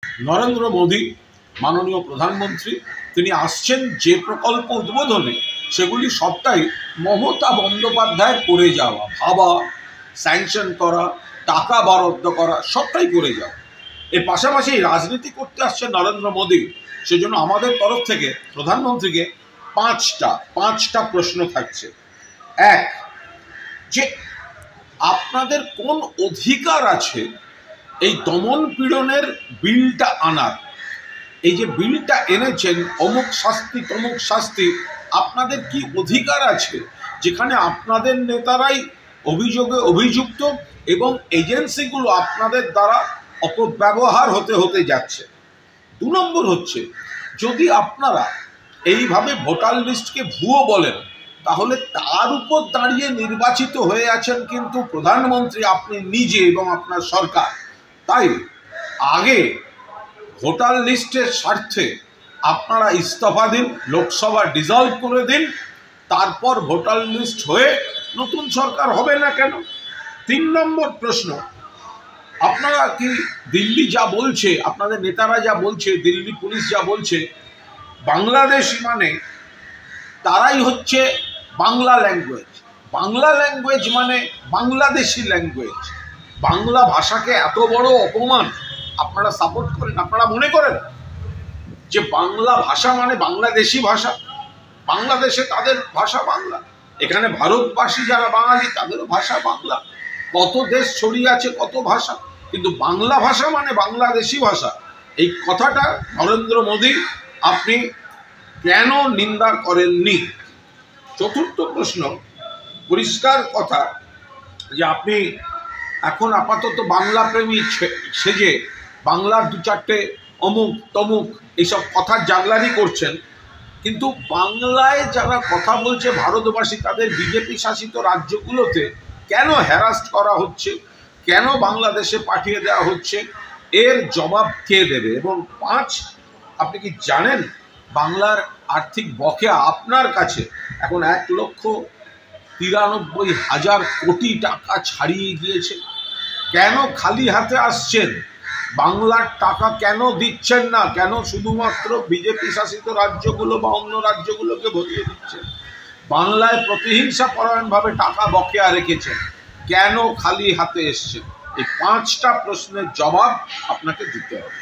নরেন্দ্র মোদী মাননীয় প্রধানমন্ত্রী তিনি আসছেন যে প্রকল্প উদ্বোধনে সেগুলি সবটাই মমতা বন্দ্যোপাধ্যায়ের করে যাওয়া, ভাবা, স্যাংশন করা, টাকা বরাদ্দ করা, সবটাই করে যাওয়া। এর পাশাপাশি রাজনীতি করতে আসছেন নরেন্দ্র মোদী, সেজন্য আমাদের তরফ থেকে প্রধানমন্ত্রীকে পাঁচটা প্রশ্ন থাকছে। এক, যে আপনাদের কোন অধিকার আছে এই দমন পীড়নের বিলটা আনার? এই যে বিলটা এনেছেন, অমুক শাস্তি তমুক শাস্তি, আপনাদের কি অধিকার আছে যেখানে আপনাদের নেতারাই অভিযোগে অভিযুক্ত এবং এজেন্সিগুলো আপনাদের দ্বারা অপব্যবহার হতে যাচ্ছে? 2 নম্বর হচ্ছে, যদি আপনারা এইভাবে ভোটার লিস্টকে ভুয়ো বলেন তাহলে তার উপর দাঁড়িয়ে নির্বাচিত হয়ে আছেন কিন্তু প্রধানমন্ত্রী আপনি নিজে এবং আপনার সরকার। তাই আগে ভোটার লিস্টের স্বার্থে আপনারা ইস্তফা দিন, লোকসভা ডিসলভ করে দিন, তারপর ভোটার লিস্ট হয়ে নতুন সরকার হবে না কেন? 3 নম্বর প্রশ্ন, আপনারা কি দিল্লি যা বলছে, আপনাদের নেতারা যা বলছে, দিল্লি পুলিশ যা বলছে, বাংলাদেশি মানে তারাই হচ্ছে বাংলা ল্যাঙ্গুয়েজ, বাংলা ল্যাঙ্গুয়েজ মানে বাংলাদেশি ল্যাঙ্গুয়েজ, বাংলা ভাষাকে এত বড় অপমান আপনারা সাপোর্ট করেন? আপনারা মনে করেন যে বাংলা ভাষা মানে বাংলাদেশি ভাষা? বাংলাদেশে তাদের ভাষা বাংলা, এখানে ভারতবাসী যারা বাঙালি তাদেরও ভাষা বাংলা, কত দেশ ছড়িয়ে আছে কত ভাষা, কিন্তু বাংলা ভাষা মানে বাংলাদেশি ভাষা। এই কথাটা নরেন্দ্র মোদী আপনি কেন নিন্দা করেননি? 4র্থ প্রশ্ন, পরিষ্কার কথা যে আপনি এখন আপাতত বাংলা প্রেমী সেজে বাংলার 2-4টে অমুক তমুক এইসব কথার জাগলারি করছেন, কিন্তু বাংলায় যারা কথা বলছে ভারতবাসী তাদের বিজেপি শাসিত রাজ্যগুলোতে কেন হ্যারাস্ট করা হচ্ছে, কেন বাংলাদেশে পাঠিয়ে দেওয়া হচ্ছে, এর জবাব কে দেবে? এবং 5, আপনি কি জানেন বাংলার আর্থিক বকেয়া আপনার কাছে এখন 1,93,000 কোটি টাকা ছাড়িয়ে গিয়েছে? কেন খালি হাতে আসছেন? বাংলার টাকা কেন দিচ্ছেন না? কেন শুধুমাত্র বিজেপি শাসিত রাজ্যগুলো বা অন্য রাজ্যগুলোকে ভরিয়ে দিচ্ছেন? বাংলায় প্রতিহিংসা পরায়ণভাবে টাকা বকেয়া রেখেছেন, কেন খালি হাতে এসছেন? এই 5টা প্রশ্নের জবাব আপনাকে দিতে হবে।